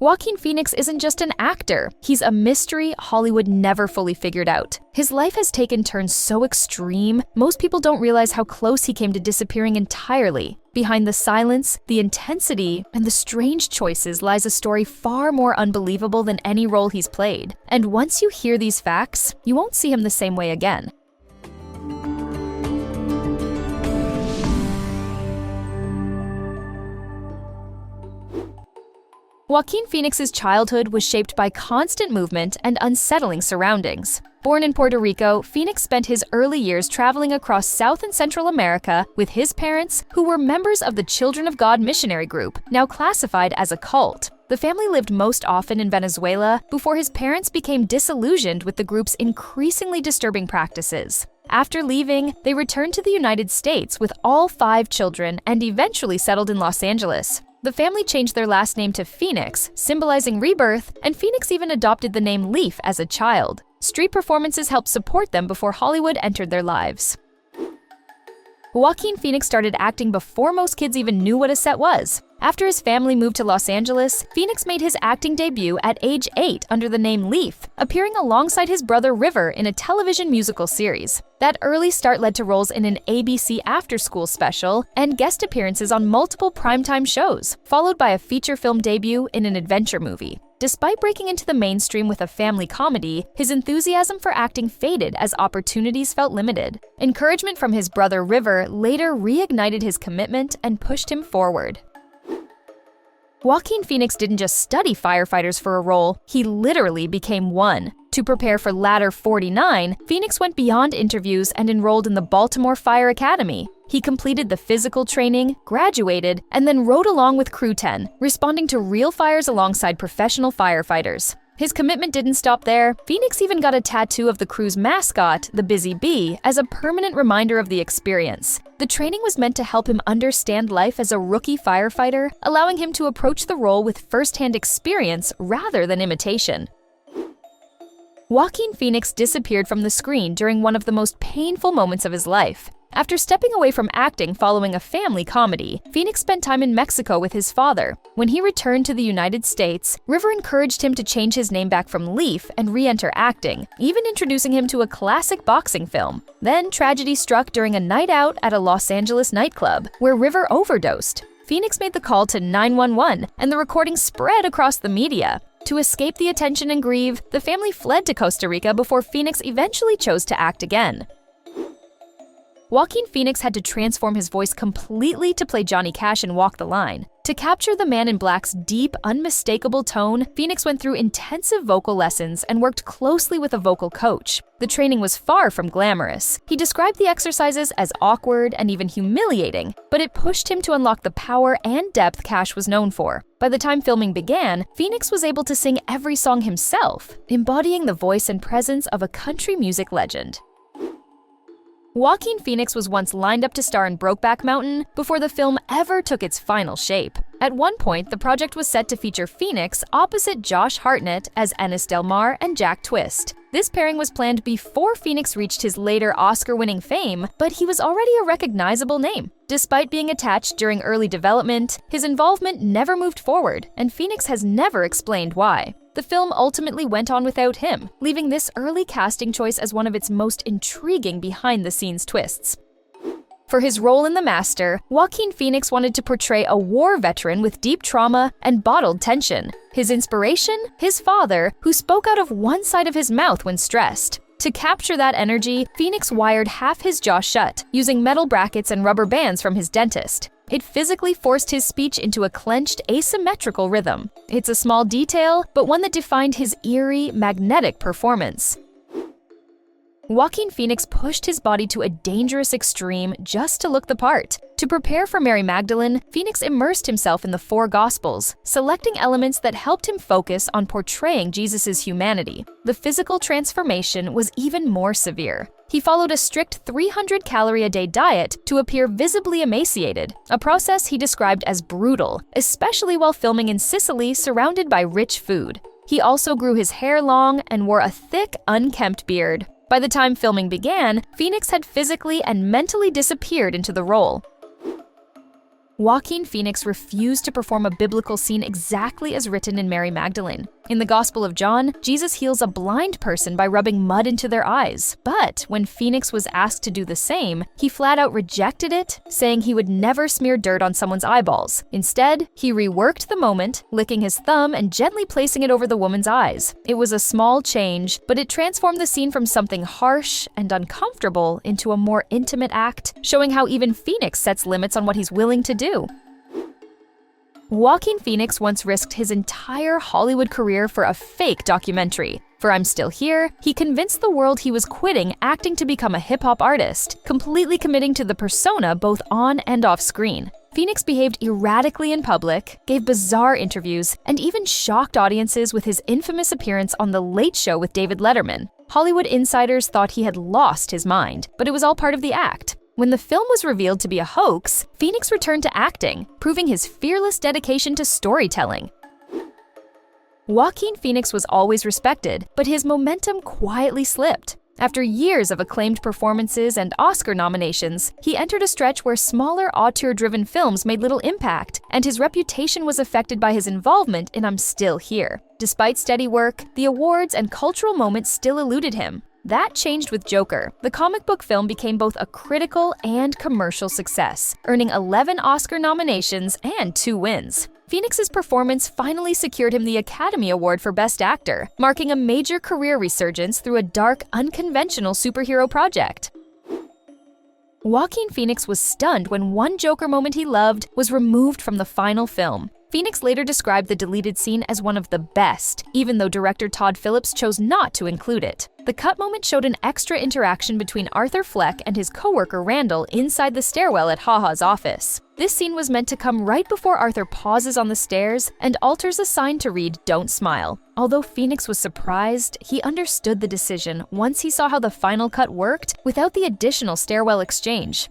Joaquin Phoenix isn't just an actor, he's a mystery Hollywood never fully figured out. His life has taken turns so extreme, most people don't realize how close he came to disappearing entirely. Behind the silence, the intensity, and the strange choices lies a story far more unbelievable than any role he's played. And once you hear these facts, you won't see him the same way again. Joaquin Phoenix's childhood was shaped by constant movement and unsettling surroundings. Born in Puerto Rico, Phoenix spent his early years traveling across South and Central America with his parents, who were members of the Children of God missionary group, now classified as a cult. The family lived most often in Venezuela before his parents became disillusioned with the group's increasingly disturbing practices. After leaving, they returned to the United States with all 5 children and eventually settled in Los Angeles. The family changed their last name to Phoenix, symbolizing rebirth, and Phoenix even adopted the name Leaf as a child. Street performances helped support them before Hollywood entered their lives. Joaquin Phoenix started acting before most kids even knew what a set was. After his family moved to Los Angeles, Phoenix made his acting debut at age 8 under the name Leaf, appearing alongside his brother River in a television musical series. That early start led to roles in an ABC after-school special and guest appearances on multiple primetime shows, followed by a feature film debut in an adventure movie. Despite breaking into the mainstream with a family comedy, his enthusiasm for acting faded as opportunities felt limited. Encouragement from his brother River later reignited his commitment and pushed him forward. Joaquin Phoenix didn't just study firefighters for a role, he literally became one. To prepare for Ladder 49, Phoenix went beyond interviews and enrolled in the Baltimore Fire Academy. He completed the physical training, graduated, and then rode along with Crew 10, responding to real fires alongside professional firefighters. His commitment didn't stop there. Phoenix even got a tattoo of the crew's mascot, the Busy Bee, as a permanent reminder of the experience. The training was meant to help him understand life as a rookie firefighter, allowing him to approach the role with first-hand experience rather than imitation. Joaquin Phoenix disappeared from the screen during one of the most painful moments of his life. After stepping away from acting following a family comedy, Phoenix spent time in Mexico with his father. When he returned to the United States, River encouraged him to change his name back from Leaf and re-enter acting, even introducing him to a classic boxing film. Then tragedy struck during a night out at a Los Angeles nightclub, where River overdosed. Phoenix made the call to 911, and the recording spread across the media. To escape the attention and grieve, the family fled to Costa Rica before Phoenix eventually chose to act again. Joaquin Phoenix had to transform his voice completely to play Johnny Cash in Walk the Line. To capture the Man in Black's deep, unmistakable tone, Phoenix went through intensive vocal lessons and worked closely with a vocal coach. The training was far from glamorous. He described the exercises as awkward and even humiliating, but it pushed him to unlock the power and depth Cash was known for. By the time filming began, Phoenix was able to sing every song himself, embodying the voice and presence of a country music legend. Joaquin Phoenix was once lined up to star in Brokeback Mountain before the film ever took its final shape. At one point, the project was set to feature Phoenix opposite Josh Hartnett as Ennis Del Mar and Jack Twist. This pairing was planned before Phoenix reached his later Oscar-winning fame, but he was already a recognizable name. Despite being attached during early development, his involvement never moved forward, and Phoenix has never explained why. The film ultimately went on without him, leaving this early casting choice as one of its most intriguing behind-the-scenes twists. For his role in The Master, Joaquin Phoenix wanted to portray a war veteran with deep trauma and bottled tension. His inspiration? His father, who spoke out of one side of his mouth when stressed. To capture that energy, Phoenix wired half his jaw shut, using metal brackets and rubber bands from his dentist. It physically forced his speech into a clenched, asymmetrical rhythm. It's a small detail, but one that defined his eerie, magnetic performance. Joaquin Phoenix pushed his body to a dangerous extreme just to look the part. To prepare for Mary Magdalene, Phoenix immersed himself in the 4 Gospels, selecting elements that helped him focus on portraying Jesus' humanity. The physical transformation was even more severe. He followed a strict 300-calorie-a-day diet to appear visibly emaciated, a process he described as brutal, especially while filming in Sicily surrounded by rich food. He also grew his hair long and wore a thick, unkempt beard. By the time filming began, Phoenix had physically and mentally disappeared into the role. Joaquin Phoenix refused to perform a biblical scene exactly as written in Mary Magdalene. In the Gospel of John, Jesus heals a blind person by rubbing mud into their eyes. But when Phoenix was asked to do the same, he flat out rejected it, saying he would never smear dirt on someone's eyeballs. Instead, he reworked the moment, licking his thumb and gently placing it over the woman's eyes. It was a small change, but it transformed the scene from something harsh and uncomfortable into a more intimate act, showing how even Phoenix sets limits on what he's willing to do. Joaquin Phoenix once risked his entire Hollywood career for a fake documentary. For I'm Still Here, he convinced the world he was quitting acting to become a hip-hop artist, completely committing to the persona both on and off screen. Phoenix behaved erratically in public, gave bizarre interviews, and even shocked audiences with his infamous appearance on The Late Show with David Letterman. Hollywood insiders thought he had lost his mind, but it was all part of the act. When the film was revealed to be a hoax, Phoenix returned to acting, proving his fearless dedication to storytelling. Joaquin Phoenix was always respected, but his momentum quietly slipped. After years of acclaimed performances and Oscar nominations, he entered a stretch where smaller, auteur-driven films made little impact, and his reputation was affected by his involvement in I'm Still Here. Despite steady work, the awards and cultural moments still eluded him. That changed with Joker. The comic book film became both a critical and commercial success, earning 11 Oscar nominations and 2 wins. Phoenix's performance finally secured him the Academy Award for Best Actor, marking a major career resurgence through a dark, unconventional superhero project. Joaquin Phoenix was stunned when one Joker moment he loved was removed from the final film. Phoenix later described the deleted scene as one of the best, even though director Todd Phillips chose not to include it. The cut moment showed an extra interaction between Arthur Fleck and his coworker Randall inside the stairwell at HaHa's office. This scene was meant to come right before Arthur pauses on the stairs and alters a sign to read "Don't Smile." Although Phoenix was surprised, he understood the decision once he saw how the final cut worked without the additional stairwell exchange.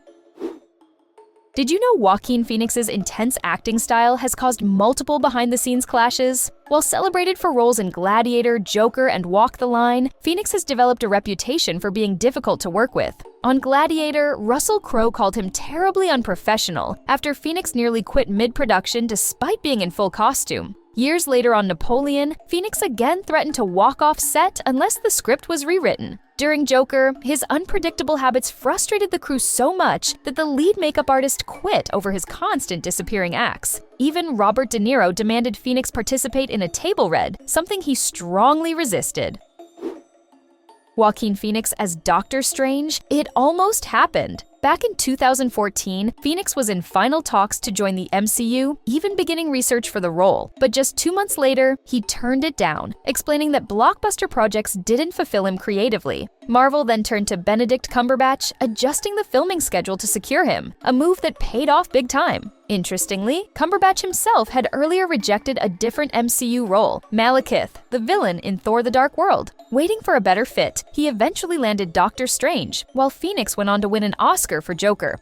Did you know Joaquin Phoenix's intense acting style has caused multiple behind-the-scenes clashes? While celebrated for roles in Gladiator, Joker, and Walk the Line, Phoenix has developed a reputation for being difficult to work with. On Gladiator, Russell Crowe called him terribly unprofessional after Phoenix nearly quit mid-production despite being in full costume. Years later on Napoleon, Phoenix again threatened to walk off set unless the script was rewritten. During Joker, his unpredictable habits frustrated the crew so much that the lead makeup artist quit over his constant disappearing acts. Even Robert De Niro demanded Phoenix participate in a table read, something he strongly resisted. Joaquin Phoenix as Doctor Strange? It almost happened. Back in 2014, Phoenix was in final talks to join the MCU, even beginning research for the role. But just 2 months later, he turned it down, explaining that blockbuster projects didn't fulfill him creatively. Marvel then turned to Benedict Cumberbatch, adjusting the filming schedule to secure him, a move that paid off big time. Interestingly, Cumberbatch himself had earlier rejected a different MCU role, Malekith, the villain in Thor: The Dark World. Waiting for a better fit, he eventually landed Doctor Strange, while Phoenix went on to win an Oscar for Joker.